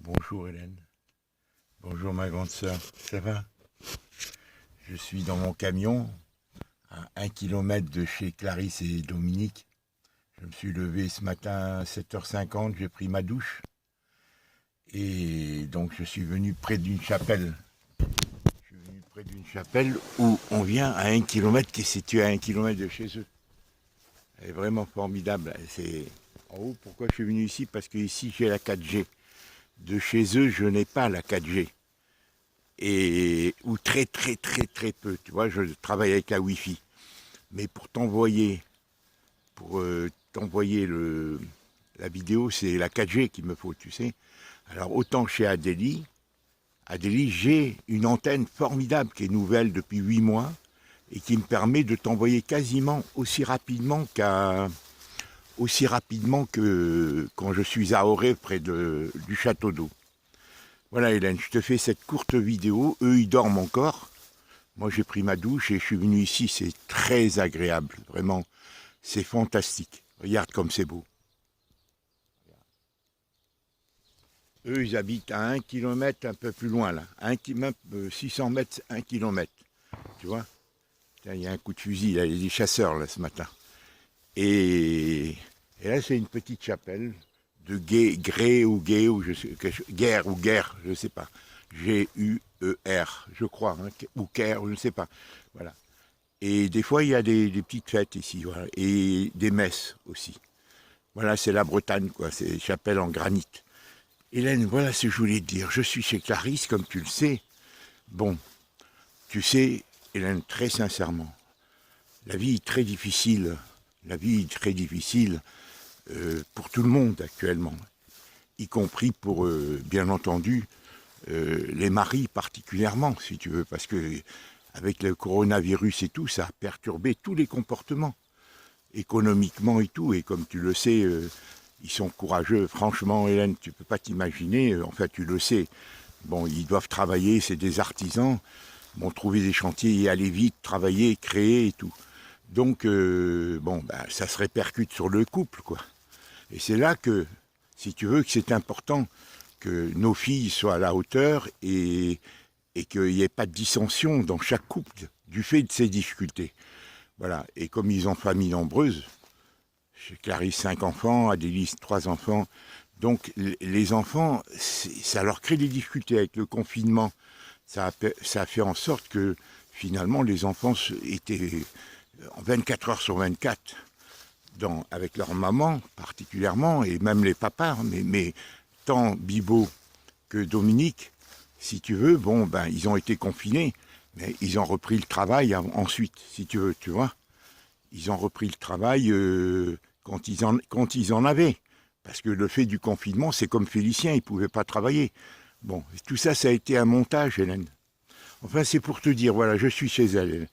Bonjour Hélène, bonjour ma grande sœur, ça va? Je suis dans mon camion, à 1 kilomètre de chez Clarisse et Dominique. Je me suis levé ce matin à 7h50, j'ai pris ma douche. Et donc je suis venu près d'une chapelle. Je suis venu près d'une chapelle où on vient à 1 kilomètre, qui est située à 1 kilomètre de chez eux. Elle est vraiment formidable. C'est en haut, pourquoi je suis venu ici? Parce que ici j'ai la 4G. De chez eux, je n'ai pas la 4G. Ou très peu. Tu vois, je travaille avec la Wi-Fi. Mais pour t'envoyer, la vidéo, c'est la 4G qu'il me faut, tu sais. Alors autant chez Adélie, j'ai une antenne formidable qui est nouvelle depuis 8 mois et qui me permet de t'envoyer quasiment aussi rapidement que quand je suis à Auray près du château d'eau. Voilà Hélène, je te fais cette courte vidéo. Eux, ils dorment encore. Moi, j'ai pris ma douche et je suis venu ici. C'est très agréable. Vraiment, c'est fantastique. Regarde comme c'est beau. Eux, ils habitent à 1 kilomètre un peu plus loin, là. 600 mètres, 1 kilomètre. Tu vois? Il y a un coup de fusil, là. Il y a des chasseurs, là, ce matin. Et là, c'est une petite chapelle de Guerre ou Guerre, je sais pas. G-U-E-R, je crois, hein, ou Caire, je ne sais pas. Voilà. Et des fois, il y a des petites fêtes ici, voilà, et des messes aussi. Voilà, c'est la Bretagne, quoi, c'est des chapelles en granit. Hélène, voilà ce que je voulais te dire. Je suis chez Clarisse, comme tu le sais. Bon, tu sais, Hélène, très sincèrement, la vie est très difficile. La vie est très difficile pour tout le monde actuellement, y compris pour, bien entendu, les maris particulièrement, si tu veux, parce que avec le coronavirus et tout, ça a perturbé tous les comportements, économiquement et tout, et comme tu le sais, ils sont courageux. Franchement, Hélène, tu peux pas t'imaginer, en fait, tu le sais. Bon, ils doivent travailler, c'est des artisans, bon, trouver des chantiers et aller vite, travailler, créer et tout. Donc, ça se répercute sur le couple, quoi. Et c'est là que, si tu veux, que c'est important que nos filles soient à la hauteur et qu'il n'y ait pas de dissension dans chaque couple du fait de ces difficultés. Voilà. Et comme ils ont famille nombreuse, chez Clarisse 5 enfants, Adélie 3 enfants, donc les enfants, ça leur crée des difficultés avec le confinement. Ça a fait en sorte que finalement les enfants étaient en 24 heures sur 24 avec leur maman particulièrement, et même les papas, mais tant Bibo que Dominique, si tu veux, ils ont été confinés, mais ils ont repris le travail ensuite, si tu veux, tu vois. Ils ont repris le travail quand ils en avaient. Parce que le fait du confinement, c'est comme Félicien, il ne pouvait pas travailler. Bon, tout ça, ça a été un montage, Hélène. Enfin, c'est pour te dire, voilà, je suis chez eux.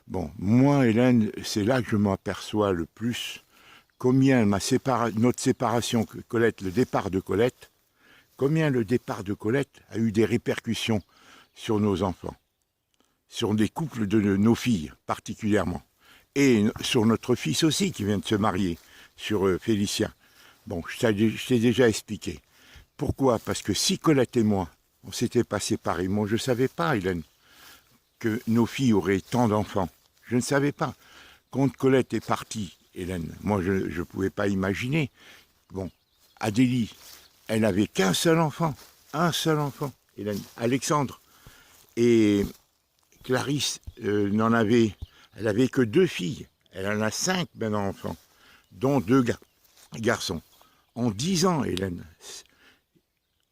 Bon, moi, Hélène, c'est là que je m'aperçois le plus combien notre séparation, Colette, le départ de Colette, combien le départ de Colette a eu des répercussions sur nos enfants, sur des couples de nos filles particulièrement, et sur notre fils aussi qui vient de se marier, sur Félicien. Bon, je t'ai déjà expliqué. Pourquoi? Parce que si Colette et moi, on s'était pas séparés, moi je ne savais pas, Hélène, que nos filles auraient tant d'enfants. Je ne savais pas. Quand Colette est partie, Hélène, moi je ne pouvais pas imaginer. Bon, Adélie, elle n'avait qu'un seul enfant, Hélène, Alexandre. Et Clarisse elle avait que 2 filles. Elle en a 5 maintenant enfants, dont 2 garçons. En 10 ans, Hélène.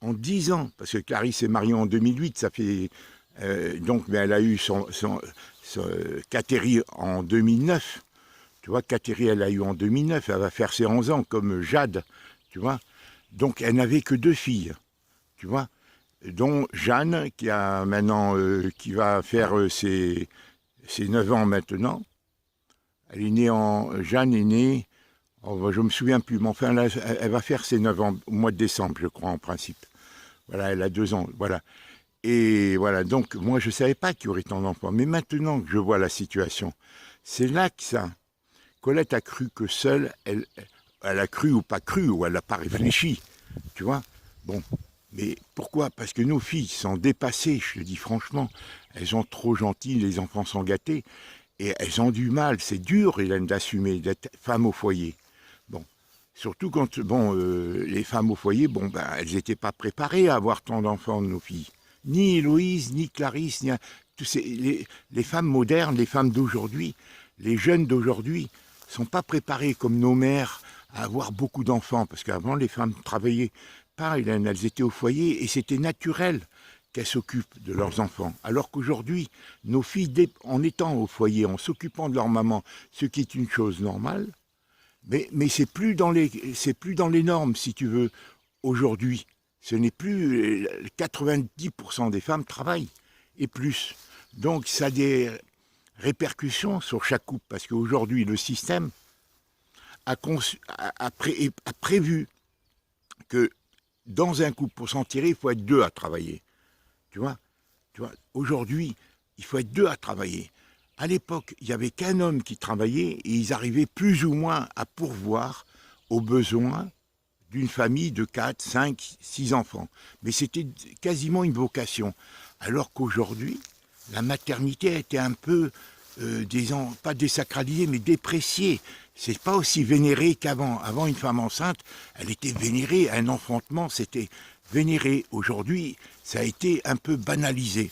En 10 ans, parce que Clarisse est mariée en 2008, ça fait... mais elle a eu son Catherine en 2009. Tu vois, Catherine, elle a eu en 2009, elle va faire ses 11 ans, comme Jade, tu vois. Donc, elle n'avait que 2 filles, tu vois, dont Jeanne, qui a maintenant, qui va faire ses 9 ans maintenant. Jeanne est née, je me souviens plus, mais enfin, là, elle va faire ses 9 ans au mois de décembre, je crois, en principe. Voilà, elle a 2 ans, voilà. Et voilà, donc, moi, je ne savais pas qu'il y aurait tant d'enfants. Mais maintenant que je vois la situation, c'est là que ça... Colette a cru que seule, elle a cru ou pas cru, ou elle n'a pas réfléchi, tu vois. Bon, Mais pourquoi? Parce que nos filles sont dépassées, je te dis franchement. Elles sont trop gentilles, les enfants sont gâtés. Et elles ont du mal. C'est dur, Hélène, d'assumer, d'être femme au foyer. Bon. Surtout quand, bon, les femmes au foyer, bon, ben, elles n'étaient pas préparées à avoir tant d'enfants, nos filles. Ni Héloïse, ni Clarisse, ni tous les femmes modernes, les femmes d'aujourd'hui, les jeunes d'aujourd'hui, sont pas préparées comme nos mères à avoir beaucoup d'enfants. Parce qu'avant, les femmes travaillaient pas, Hélène, elles étaient au foyer et c'était naturel qu'elles s'occupent de leurs enfants. Alors qu'aujourd'hui, nos filles, en étant au foyer, en s'occupant de leur maman, ce qui est une chose normale, mais c'est plus dans les normes, si tu veux, aujourd'hui. Ce n'est plus 90% des femmes travaillent et plus. Donc ça a des répercussions sur chaque couple parce qu'aujourd'hui le système a prévu que dans un couple pour s'en tirer, il faut être deux à travailler. Tu vois, aujourd'hui, il faut être deux à travailler. À l'époque, il n'y avait qu'un homme qui travaillait et ils arrivaient plus ou moins à pourvoir aux besoins d'une famille de 4, 5, 6 enfants. Mais c'était quasiment une vocation. Alors qu'aujourd'hui, la maternité a été un peu, pas désacralisée, mais dépréciée. C'est pas aussi vénéré qu'avant. Avant, une femme enceinte, elle était vénérée. Un enfantement, c'était vénéré. Aujourd'hui, ça a été un peu banalisé,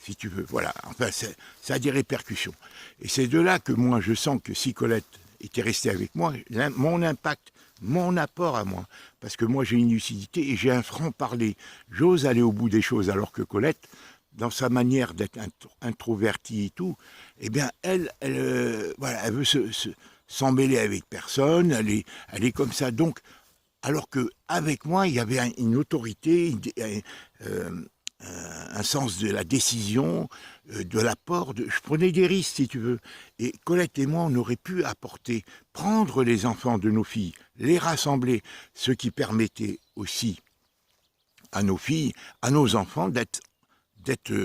si tu veux. Voilà, enfin, ça a des répercussions. Et c'est de là que moi, je sens que si Colette était restée avec moi, mon impact, mon apport à moi, parce que moi j'ai une lucidité et j'ai un franc-parler. J'ose aller au bout des choses, alors que Colette, dans sa manière d'être introvertie et tout, eh bien, voilà, elle veut s'en mêler avec personne, elle est comme ça. Donc, alors qu'avec moi, il y avait une autorité, un sens de la décision, de l'apport. Je prenais des risques, si tu veux. Et Colette et moi, on aurait pu prendre les enfants de nos filles, les rassembler, ce qui permettait aussi à nos filles, à nos enfants d'être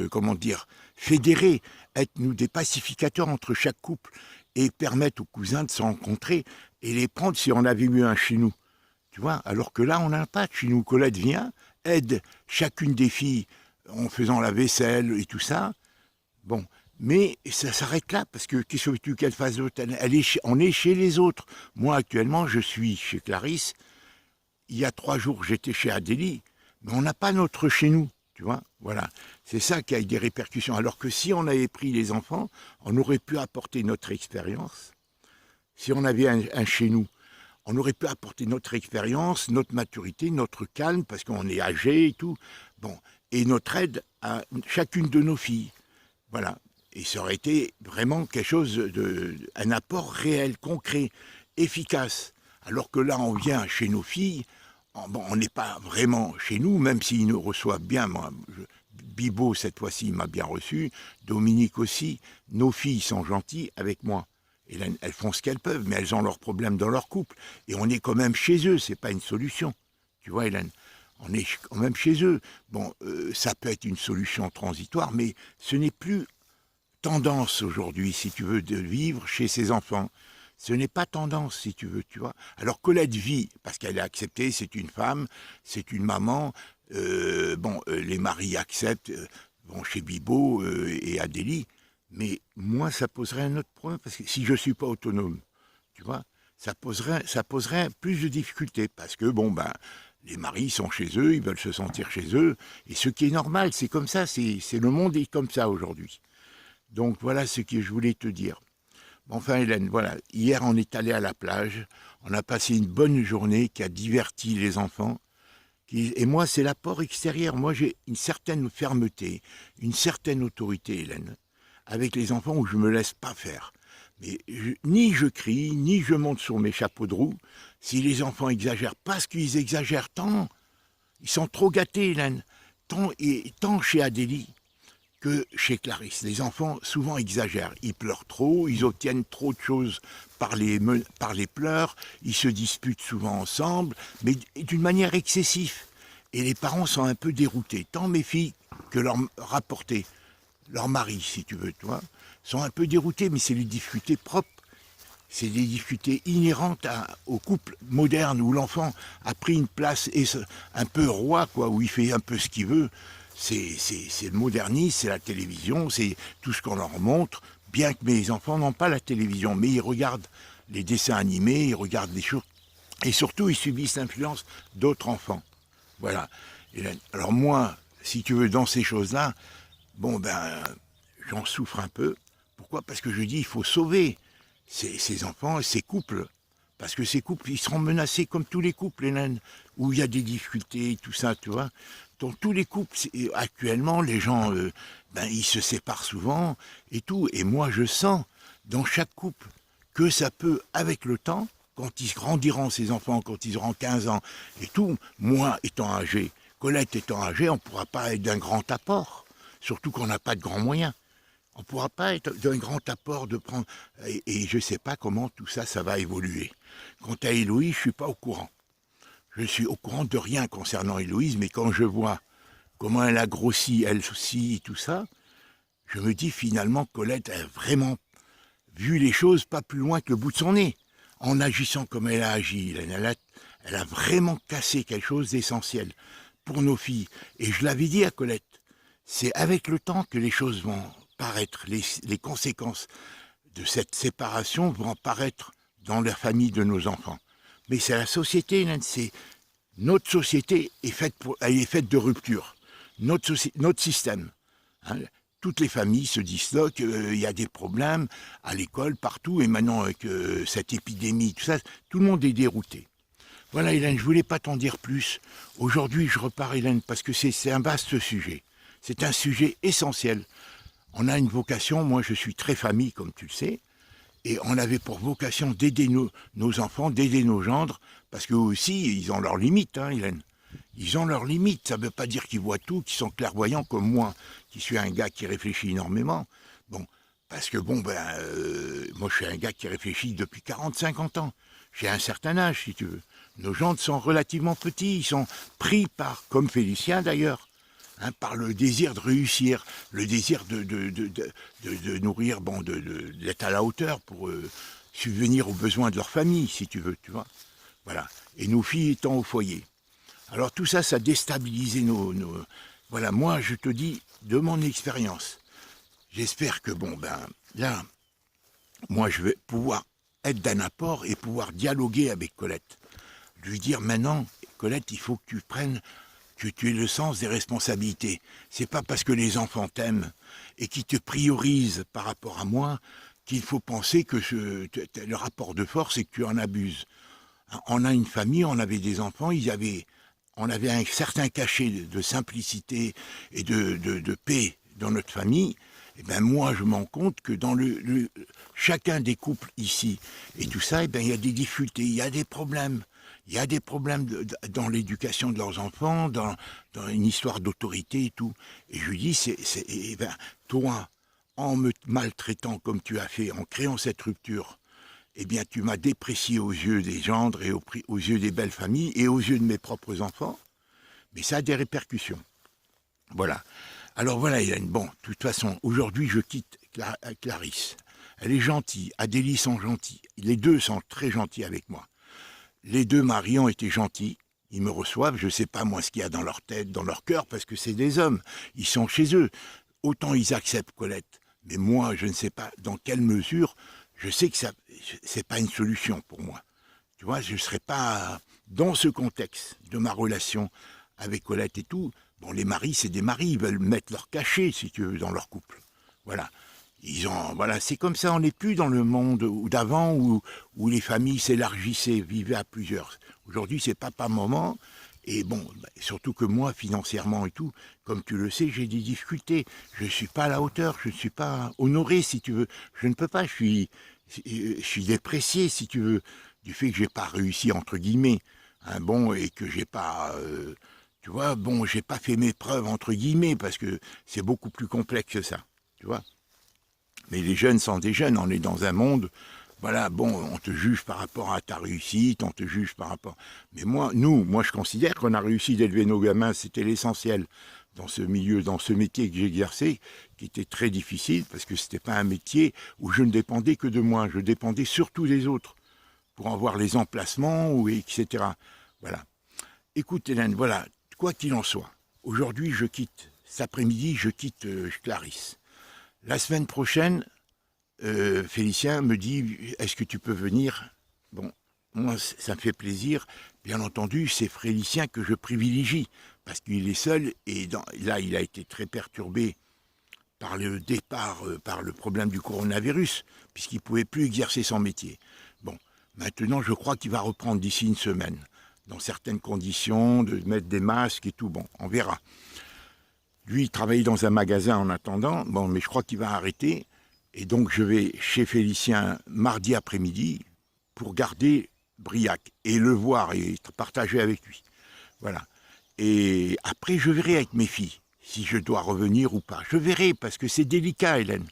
comment dire, fédérés, être nous des pacificateurs entre chaque couple et permettre aux cousins de se rencontrer et les prendre si on avait eu un chez nous. Tu vois, alors que là, on n'a pas de chez nous. Colette vient, aide chacune des filles en faisant la vaisselle et tout ça. Bon, mais ça s'arrête là, parce que qu'est-ce que veux-tu qu'elle fasse d'autre? On est chez les autres. Moi, actuellement, je suis chez Clarisse. Il y a 3 jours, j'étais chez Adélie, mais on n'a pas notre chez nous, tu vois. Voilà, c'est ça qui a des répercussions. Alors que si on avait pris les enfants, on aurait pu apporter notre expérience. Si on avait un chez nous, on aurait pu apporter notre expérience, notre maturité, notre calme, parce qu'on est âgé et tout. Bon, et notre aide à chacune de nos filles. Voilà. Et ça aurait été vraiment quelque chose un apport réel, concret, efficace. Alors que là, on vient chez nos filles, on n'est pas vraiment chez nous, même s'ils nous reçoivent bien. Bibo, cette fois-ci, m'a bien reçu. Dominique aussi. Nos filles sont gentilles avec moi. Et là, elles font ce qu'elles peuvent, mais elles ont leurs problèmes dans leur couple. Et on est quand même chez eux, c'est pas une solution. Tu vois, Hélène, on est quand même chez eux. Bon, ça peut être une solution transitoire, mais ce n'est plus tendance aujourd'hui, si tu veux, de vivre chez ses enfants. Ce n'est pas tendance, si tu veux, tu vois. Alors Colette vit, parce qu'elle est acceptée, c'est une femme, c'est une maman. Les maris acceptent, vont chez Bibo et Adélie. Mais moi, ça poserait un autre problème, parce que si je ne suis pas autonome, tu vois, ça poserait plus de difficultés, parce que, les maris sont chez eux, ils veulent se sentir chez eux, et ce qui est normal, c'est comme ça, c'est le monde est comme ça aujourd'hui. Donc voilà ce que je voulais te dire. Enfin Hélène, voilà, hier on est allé à la plage, on a passé une bonne journée qui a diverti les enfants, et moi c'est l'apport extérieur, moi j'ai une certaine fermeté, une certaine autorité Hélène, avec les enfants où je me laisse pas faire. Mais ni je crie, ni je monte sur mes chapeaux de roue. Si les enfants exagèrent, parce qu'ils exagèrent tant, ils sont trop gâtés, Hélène, tant chez Adélie que chez Clarisse. Les enfants souvent exagèrent. Ils pleurent trop, ils obtiennent trop de choses par les pleurs, ils se disputent souvent ensemble, mais d'une manière excessive. Et les parents sont un peu déroutés, tant mes filles que leur mari, si tu veux, toi, sont un peu déroutés, mais c'est les difficultés propres C'est des difficultés inhérentes au couple moderne où l'enfant a pris une place un peu roi, quoi, où il fait un peu ce qu'il veut. C'est le modernisme, c'est la télévision, c'est tout ce qu'on leur montre. Bien que mes enfants n'ont pas la télévision, mais ils regardent les dessins animés, ils regardent des choses. Et surtout, ils subissent l'influence d'autres enfants. Voilà. Alors moi, si tu veux, dans ces choses-là, bon ben, j'en souffre un peu. Pourquoi? Parce que je dis, il faut sauver ces enfants et ces couples. Parce que ces couples, ils seront menacés comme tous les couples, Hélène, où il y a des difficultés, tout ça, tu vois. Dans tous les couples, actuellement, les gens, ben, ils se séparent souvent et tout. Et moi, je sens, dans chaque couple, que ça peut, avec le temps, quand ils grandiront, ces enfants, quand ils auront 15 ans et tout, moi étant âgé, Colette étant âgée, on ne pourra pas être d'un grand apport. Surtout qu'on n'a pas de grands moyens. On ne pourra pas être d'un grand apport de prendre... Et je ne sais pas comment tout ça, ça va évoluer. Quant à Héloïse, je ne suis pas au courant. Je suis au courant de rien concernant Héloïse, mais quand je vois comment elle a grossi, elle aussi, tout ça, je me dis finalement Colette a vraiment vu les choses pas plus loin que le bout de son nez. En agissant comme elle a agi, elle a vraiment cassé quelque chose d'essentiel pour nos filles. Et je l'avais dit à Colette, c'est avec le temps que les choses vont paraître, les conséquences de cette séparation vont apparaître dans la famille de nos enfants. Mais c'est la société, c'est notre société elle est faite de rupture. Notre système. Hein, toutes les familles se disloquent, il y a des problèmes à l'école, partout, et maintenant avec cette épidémie, tout ça, tout le monde est dérouté. Voilà Hélène, je ne voulais pas t'en dire plus. Aujourd'hui, je repars Hélène, parce que c'est un vaste sujet. C'est un sujet essentiel. On a une vocation, moi je suis très famille, comme tu le sais, et on avait pour vocation d'aider nos enfants, d'aider nos gendres, parce qu'eux aussi, ils ont leurs limites, hein, Hélène. Ils ont leurs limites, ça ne veut pas dire qu'ils voient tout, qu'ils sont clairvoyants comme moi, qui suis un gars qui réfléchit énormément. Bon, parce que bon, moi je suis un gars qui réfléchit depuis 40-50 ans. J'ai un certain âge, si tu veux. Nos gendres sont relativement petits, ils sont pris par, comme Félicien d'ailleurs, hein, par le désir de réussir, le désir de nourrir, bon, d'être à la hauteur pour subvenir aux besoins de leur famille, si tu veux, tu vois. Voilà. Et nos filles étant au foyer. Alors tout ça, ça déstabilisait Voilà, moi, je te dis, de mon expérience, j'espère que, bon, ben, là, moi, je vais pouvoir être d'un apport et pouvoir dialoguer avec Colette. Lui dire, maintenant, Colette, il faut que tu prennes, que tu aies le sens des responsabilités. C'est pas parce que les enfants t'aiment et qu'ils te priorisent par rapport à moi qu'il faut penser que le rapport de force et que tu en abuses. On a une famille, on avait des enfants, on avait un certain cachet de simplicité et de paix dans notre famille. Et ben moi, je me rends compte que dans chacun des couples ici et tout ça, et ben il y a des difficultés, il y a des problèmes. Il y a des problèmes dans l'éducation de leurs enfants, dans une histoire d'autorité et tout. Et je lui dis, toi, en me maltraitant comme tu as fait, en créant cette rupture, eh bien, tu m'as déprécié aux yeux des gendres et aux yeux des belles familles et aux yeux de mes propres enfants. Mais ça a des répercussions. Voilà. Alors voilà, Hélène. Bon, de toute façon, aujourd'hui, je quitte Clarisse. Elle est gentille. Adélie sont gentils. Les deux sont très gentils avec moi. Les deux maris ont été gentils. Ils me reçoivent. Je ne sais pas, moi, ce qu'il y a dans leur tête, dans leur cœur, parce que c'est des hommes. Ils sont chez eux. Autant ils acceptent Colette. Mais moi, je ne sais pas dans quelle mesure. Je sais que c'est pas une solution pour moi. Tu vois, je ne serais pas dans ce contexte de ma relation avec Colette et tout. Bon, les maris, c'est des maris, ils veulent mettre leur cachet, si tu veux, dans leur couple. Voilà. Voilà, c'est comme ça, on n'est plus dans le monde d'avant où les familles s'élargissaient, vivaient à plusieurs. Aujourd'hui, c'est papa-maman. Et bon, surtout que moi, financièrement et tout, comme tu le sais, j'ai des difficultés. Je ne suis pas à la hauteur, je ne suis pas honoré, si tu veux. Je ne peux pas, je suis déprécié, si tu veux, du fait que j'ai pas réussi, entre guillemets. Hein, bon, et que j'ai pas... tu vois, bon, j'ai pas fait mes preuves, entre guillemets, parce que c'est beaucoup plus complexe que ça, tu vois. Mais les jeunes sont des jeunes, on est dans un monde... Voilà, bon, on te juge par rapport à ta réussite, on te juge par rapport... Mais moi, je considère qu'on a réussi d'élever nos gamins, c'était l'essentiel. dans ce milieu, dans ce métier que j'exerçais, qui était très difficile, parce que c'était pas un métier où je ne dépendais que de moi, je dépendais surtout des autres, pour avoir les emplacements, ou etc. Voilà. Écoute Hélène, voilà, quoi qu'il en soit, aujourd'hui je quitte, cet après-midi je quitte Clarisse. La semaine prochaine, Félicien me dit, est-ce que tu peux venir? Bon, moi ça me fait plaisir, bien entendu c'est Félicien que je privilégie, parce qu'il est seul, et là il a été très perturbé par le départ, par le problème du coronavirus, puisqu'il ne pouvait plus exercer son métier. Bon, maintenant je crois qu'il va reprendre d'ici une semaine, dans certaines conditions, de mettre des masques et tout, bon, on verra. Lui, il travaillait dans un magasin en attendant, bon, mais je crois qu'il va arrêter, et donc je vais chez Félicien mardi après-midi pour garder Briac, et le voir, et partager avec lui. Voilà. Et après, je verrai avec mes filles si je dois revenir ou pas. Je verrai, parce que c'est délicat, Hélène.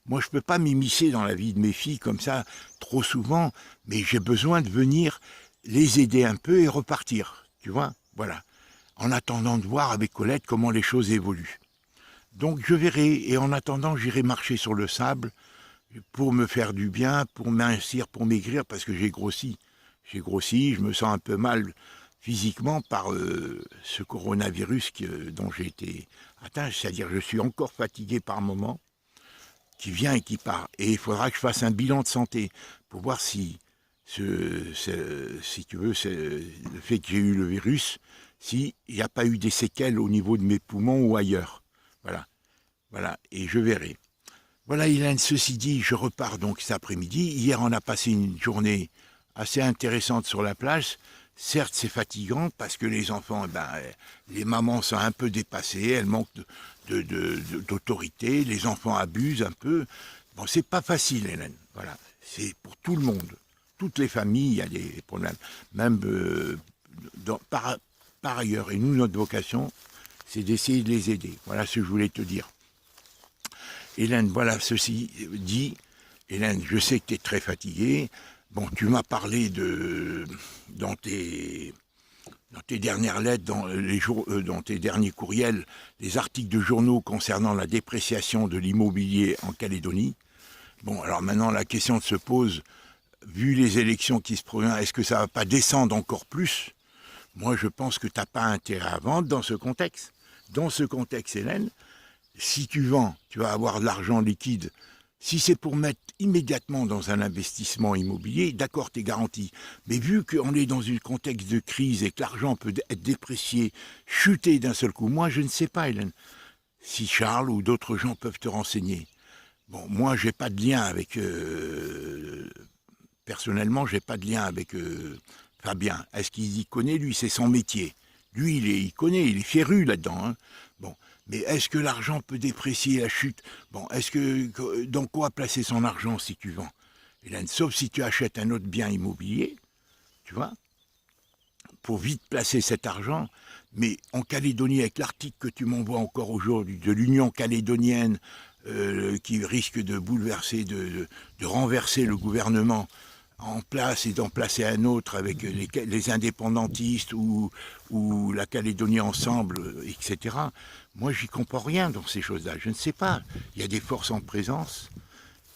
Moi, je ne peux pas m'immiscer dans la vie de mes filles comme ça trop souvent, mais j'ai besoin de venir les aider un peu et repartir, tu vois, voilà. En attendant de voir avec Colette comment les choses évoluent. Donc je verrai, et en attendant, j'irai marcher sur le sable pour me faire du bien, pour mincir, pour maigrir, parce que j'ai grossi. J'ai grossi, je me sens un peu mal physiquement par ce coronavirus dont j'ai été atteint, c'est-à-dire je suis encore fatigué par moments, qui vient et qui part. Et il faudra que je fasse un bilan de santé pour voir si, si tu veux, le fait que j'ai eu le virus, s'il n'y a pas eu des séquelles au niveau de mes poumons ou ailleurs. Voilà, voilà, et je verrai. Voilà, Hélène, ceci dit, je repars donc cet après-midi. Hier, on a passé une journée assez intéressante sur la plage. Certes, c'est fatigant parce que les enfants, les mamans sont un peu dépassées, elles manquent d'autorité, les enfants abusent un peu. Bon, c'est pas facile, Hélène. Voilà, c'est pour tout le monde. Toutes les familles, il y a des problèmes. Même par ailleurs. Et nous, notre vocation, c'est d'essayer de les aider. Voilà ce que je voulais te dire. Hélène, voilà, ceci dit, Hélène, je sais que tu es très fatiguée. Bon, tu m'as parlé dans tes dernières lettres, dans tes derniers courriels, des articles de journaux concernant la dépréciation de l'immobilier en Calédonie. Bon, alors maintenant, la question se pose, vu les élections qui se présentent, est-ce que ça ne va pas descendre encore plus? Moi, je pense que tu n'as pas intérêt à vendre dans ce contexte. Dans ce contexte, Hélène, si tu vends, tu vas avoir de l'argent liquide. Si c'est pour mettre immédiatement dans un investissement immobilier, d'accord, tu es garanti. Mais vu qu'on est dans un contexte de crise et que l'argent peut être déprécié, chuter d'un seul coup, moi je ne sais pas, Hélène, si Charles ou d'autres gens peuvent te renseigner. Bon, moi j'ai pas de lien avec... personnellement, j'ai pas de lien avec Fabien. Est-ce qu'il y connaît, lui, c'est son métier. Lui, il connaît, il est féru là-dedans. Hein. Bon. Mais est-ce que l'argent peut déprécier la chute? Bon, dans quoi placer son argent si tu vends? Hélène, sauf si tu achètes un autre bien immobilier, tu vois, pour vite placer cet argent. Mais en Calédonie, avec l'article que tu m'envoies encore aujourd'hui de l'Union calédonienne qui risque de bouleverser, de renverser le gouvernement en place et d'en placer un autre avec les indépendantistes ou la Calédonie ensemble, etc. Moi, j'y comprends rien dans ces choses-là. Je ne sais pas. Il y a des forces en présence.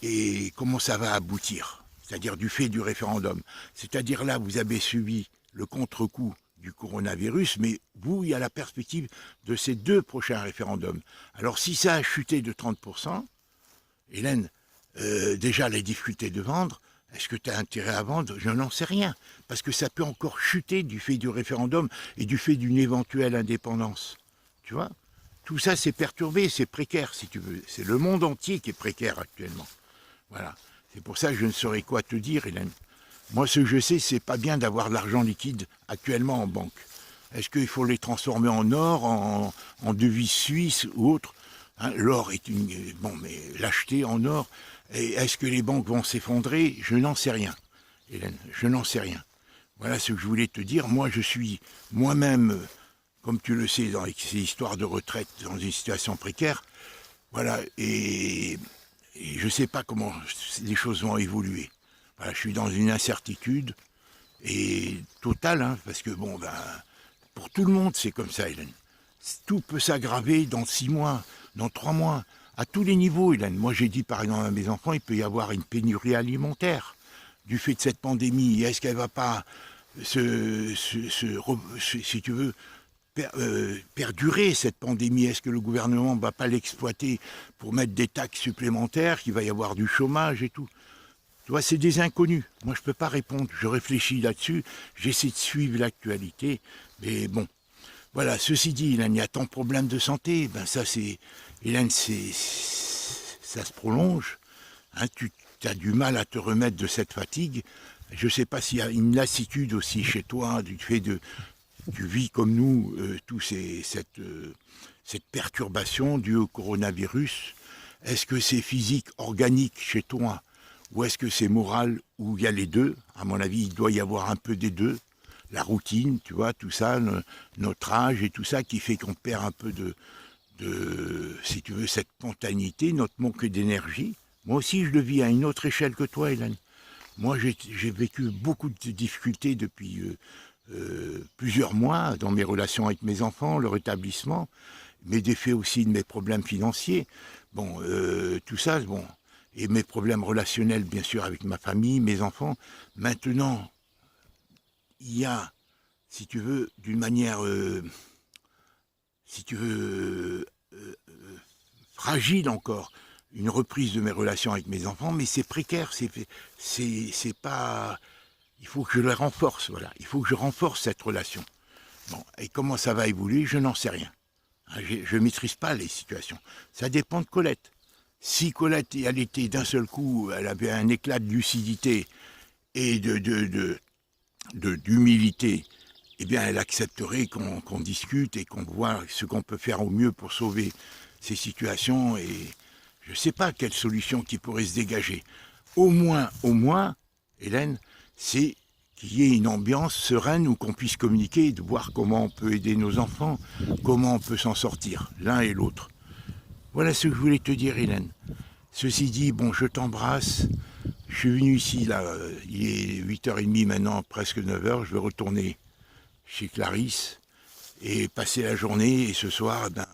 Et comment ça va aboutir? C'est-à-dire du fait du référendum. C'est-à-dire là, vous avez subi le contre-coup du coronavirus, mais vous, il y a la perspective de ces 2 prochains référendums. Alors si ça a chuté de 30%, Hélène, déjà les difficultés de vendre, est-ce que tu as intérêt à vendre? Je n'en sais rien, parce que ça peut encore chuter du fait du référendum et du fait d'une éventuelle indépendance. Tu vois? Tout ça, c'est perturbé, c'est précaire, si tu veux. C'est le monde entier qui est précaire actuellement. Voilà. C'est pour ça que je ne saurais quoi te dire, Hélène. Moi, ce que je sais, c'est pas bien d'avoir de l'argent liquide actuellement en banque. Est-ce qu'il faut les transformer en or, en devises suisses ou autre? Hein, l'or est une... Bon, mais l'acheter en or... Et est-ce que les banques vont s'effondrer? Je n'en sais rien, Hélène, je n'en sais rien. Voilà ce que je voulais te dire. Moi, je suis moi-même, comme tu le sais, dans ces histoires de retraite, dans une situation précaire. Voilà, et je ne sais pas comment les choses vont évoluer. Voilà, je suis dans une incertitude et totale, hein, parce que bon, pour tout le monde, c'est comme ça, Hélène. tout peut s'aggraver dans 6 mois, dans 3 mois, à tous les niveaux, Hélène. Moi, j'ai dit, par exemple, à mes enfants, il peut y avoir une pénurie alimentaire du fait de cette pandémie. Est-ce qu'elle va pas si tu veux, perdurer cette pandémie? Est-ce que le gouvernement ne va pas l'exploiter pour mettre des taxes supplémentaires, qu'il va y avoir du chômage et tout? Tu vois, c'est des inconnus. Moi, je ne peux pas répondre. Je réfléchis là-dessus. J'essaie de suivre l'actualité. Mais bon, voilà. Ceci dit, Hélène, il y a tant de problèmes de santé. Ben ça, c'est... Hélène, ça se prolonge. Hein, tu as du mal à te remettre de cette fatigue. Je ne sais pas s'il y a une lassitude aussi chez toi, du fait de... Tu vis comme nous, cette perturbation due au coronavirus. Est-ce que c'est physique, organique chez toi, ou est-ce que c'est moral, ou il y a les deux? À mon avis, il doit y avoir un peu des deux. La routine, tu vois, tout ça, notre âge et tout ça, qui fait qu'on perd un peu si tu veux, cette spontanéité, notre manque d'énergie. Moi aussi, je le vis à une autre échelle que toi, Hélène. Moi, j'ai vécu beaucoup de difficultés depuis plusieurs mois dans mes relations avec mes enfants, leur établissement, mais des faits aussi de mes problèmes financiers. Bon, tout ça, bon, et mes problèmes relationnels, bien sûr, avec ma famille, mes enfants. Maintenant, il y a, si tu veux, d'une manière, si tu veux, fragile encore, une reprise de mes relations avec mes enfants, mais c'est précaire, c'est pas... Il faut que je les renforce, voilà. Il faut que je renforce cette relation. Bon, et comment ça va évoluer, je n'en sais rien. Je ne maîtrise pas les situations. Ça dépend de Colette. Si Colette, elle était d'un seul coup, elle avait un éclat de lucidité et d'humilité, eh bien, elle accepterait qu'on discute et qu'on voit ce qu'on peut faire au mieux pour sauver ces situations. Et je ne sais pas quelle solution qui pourrait se dégager. Au moins, Hélène, c'est qu'il y ait une ambiance sereine où qu'on puisse communiquer et de voir comment on peut aider nos enfants, comment on peut s'en sortir, l'un et l'autre. Voilà ce que je voulais te dire, Hélène. Ceci dit, bon, je t'embrasse. Je suis venu ici, là, il est 8h30 maintenant, presque 9h. Je vais retourner chez Clarisse et passer la journée. Et ce soir, ben,